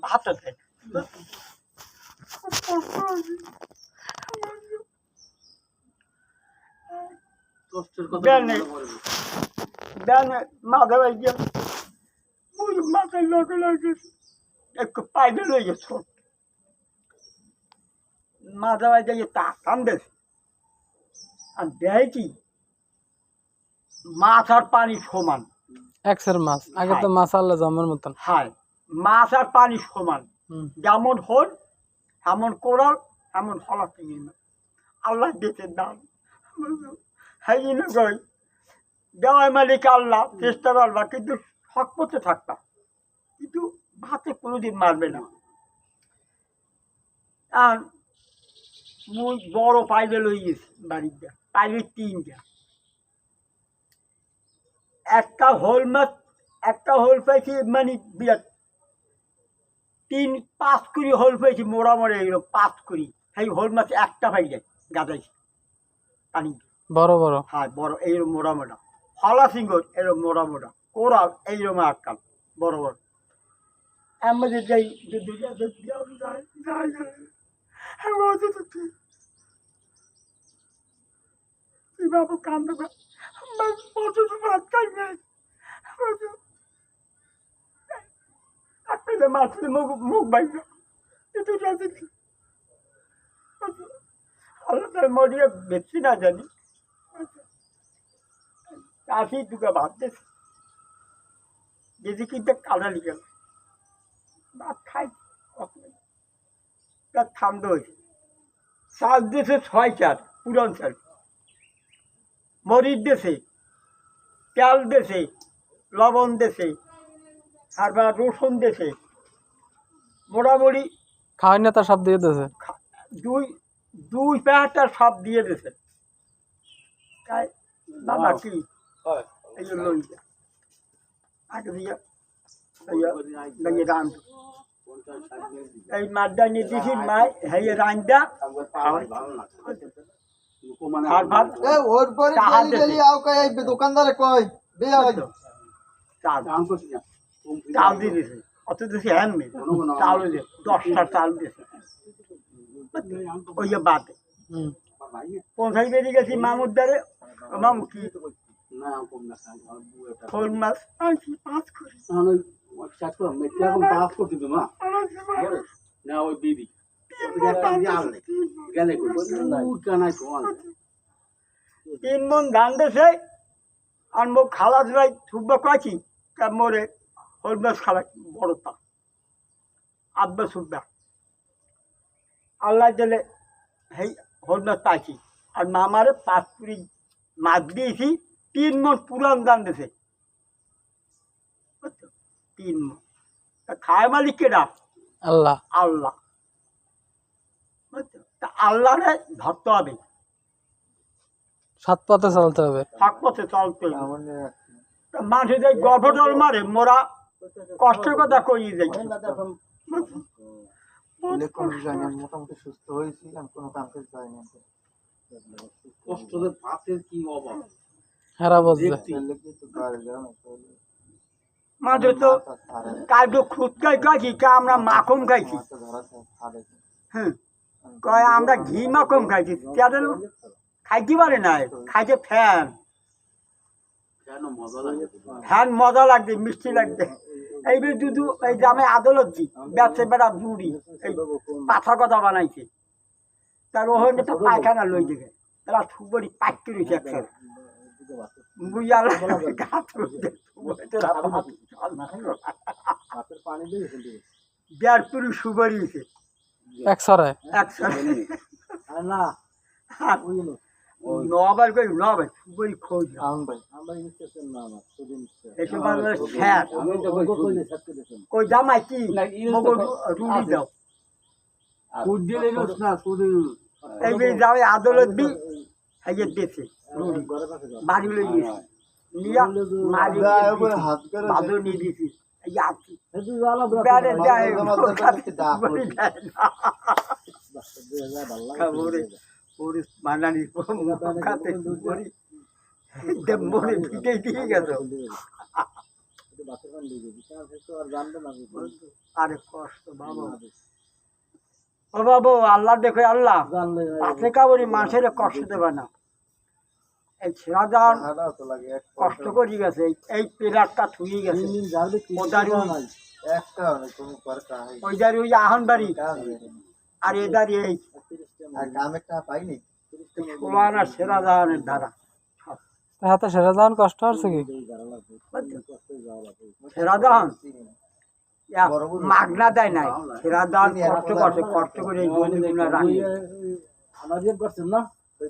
হাতে দেয় মাথা ভাই মাথায় লগে লাগে একটু পাইলে লই গেছে মাথা ভাই দিয়ে টান দেশ আর দেয় কি মাছ আর পানি সমান এক্সের মাছ আগে তো মাছ আল্লাহ জমের মতন হ্যাঁ মাছ আর পানি সমান যেমন হল এমন কোরাল এমন হলা চিংড়ি মাছ আল্লাহ দেশের দাম হ্যাঁ গই দেওয়াই মালিক আল্লাহ চেষ্টা করবা কিন্তু শখ করতে থাকবা কিন্তু ভাতে কোনোদিন মারবে না আর মুই বড় পাইলে লই গেছি বাড়িতে পাইলে 3টা একটা হোল মাছ একটা হোল পাইছি মানে বিরাট 3-5 কুড়ি হোল পাইছি মোড়া মরে এগুলো 5 কুড়ি সেই হোল মাছ একটা পাই যায় গাদাইছি পানি বড় বড় হ্যাঁ বড় এইরকম মোড়া মোটা হলা সিঙ্গর এরকম মোড়া মোটা কোরাল এইরকম আটকাল বড় বড় আমাদের যাই বাবু কান্দ ভাত খাই নাই আপনাদের মাছের মুখ বাইর আল্লাহ মরিয়া বেশি না জানি কাশি দুটো ভাত দিয়েছে যদি কিন্তু কালালি গেল ভাত খাই তার ঠান্ডা হয়েছে চাল দিয়েছে 6-4 পুরান চাল মরিচ দিয়েছে তেল দিয়েছে লবণ দিয়েছে তারপর রসুন দিয়েছে মোটামুটি খাওয়াই না তার সব দিয়ে দিয়েছে দুই প্যাকেটটা সব দিয়ে দিয়েছে তাই বাবা কি এই জন্য আগে দিয়ে রান এই মাছটা নিয়ে দিছি মাই হ্যাঁ রানটা আর ভাত ওর পরে ডেলি আও কই দোকানদারে কই বেয়া হয় চাল দিয়ে দিছে অত দিছি হ্যান নেই চাল দিয়ে 10টা চাল দিয়েছে ওই যে বাদে পৌঁছাই বেরিয়ে গেছি মামুর দ্বারে মামু কি খোল মাছ আনছি 5 করে তিন মন ধান দেশে আর মুখ খালা ধরাই থুব্বা কাছি তার মোরে খোল মাছ খাওয়াই বড়টা আব্বা সুব্বা আল্লাহ দিলে হেই খোল মাছ পাইছি আর মামারে 5 কুড়ি মাছ দিয়েছি 3 মন পুরান দান দিয়েছে 3 মন তা খায় মালিক কেডা আল্লাহ আল্লাহ তা আল্লাহরে ধরতে হবে সাত পথে চলতে হবে ফাঁক পথে চলতে হবে মানুষের যে গর্ভজল মারে মোরা কষ্টের কথা কইয়ে যাই মোটামুটি সুস্থ হয়েছি আমি কোনো কামকে যাইনি কষ্ট ভাতের কি অভাব হারা বলছে মাঝে তো কাজু খুঁজকাই খাইছি কা আমরা মাখন খাইছি হ্যাঁ কয় আমরা ঘি মাখন খাইছি তাদের খাইতে পারে না খাইছে ফ্যান ফ্যান মজা লাগছে মিষ্টি লাগছে এইবার দুধু এই গ্রামে আদালত দি ব্যবসা বেড়া বুড়ি এই পাথর কথা বানাইছে তার ওখানে তো পায়খানা লই দেখে তারা সুবরি পাইতে রয়েছে একসাথে বিয়ারপুরি সুবরি হয়েছে একসরে না নবার কই নবার সুবরি খোঁজ কই জামাই কি রুটি দাও এইবার যাবে আদালত দি হাইয়ের দেশে বাড়ি লই গেছি নিয়া মারি বাদর নিয়ে দিয়েছি এই আছি মানানি খাতে মনে ভিটে দিয়ে গেছে আরে কষ্ট বাবা ও বাবু আল্লাহ দেখে আল্লাহ পাশে কাবরি মানুষের কষ্ট দেবে না এই ছেড়াদান কষ্ট করে গেছে এই পিলারটা থুয়ে গেছে ওই দাঁড়ি ওই আহন বাড়ি আর এ দাঁড়িয়ে এই ষোলো আনা সেরাদানের দ্বারা হাতে সেরা যাওয়ার কষ্ট হচ্ছে কি সেরাদান মাগনা দেয় নাই সেরাদান কষ্ট করছে কষ্ট করে এই জমিগুলো রাখে আমাদের করছেন না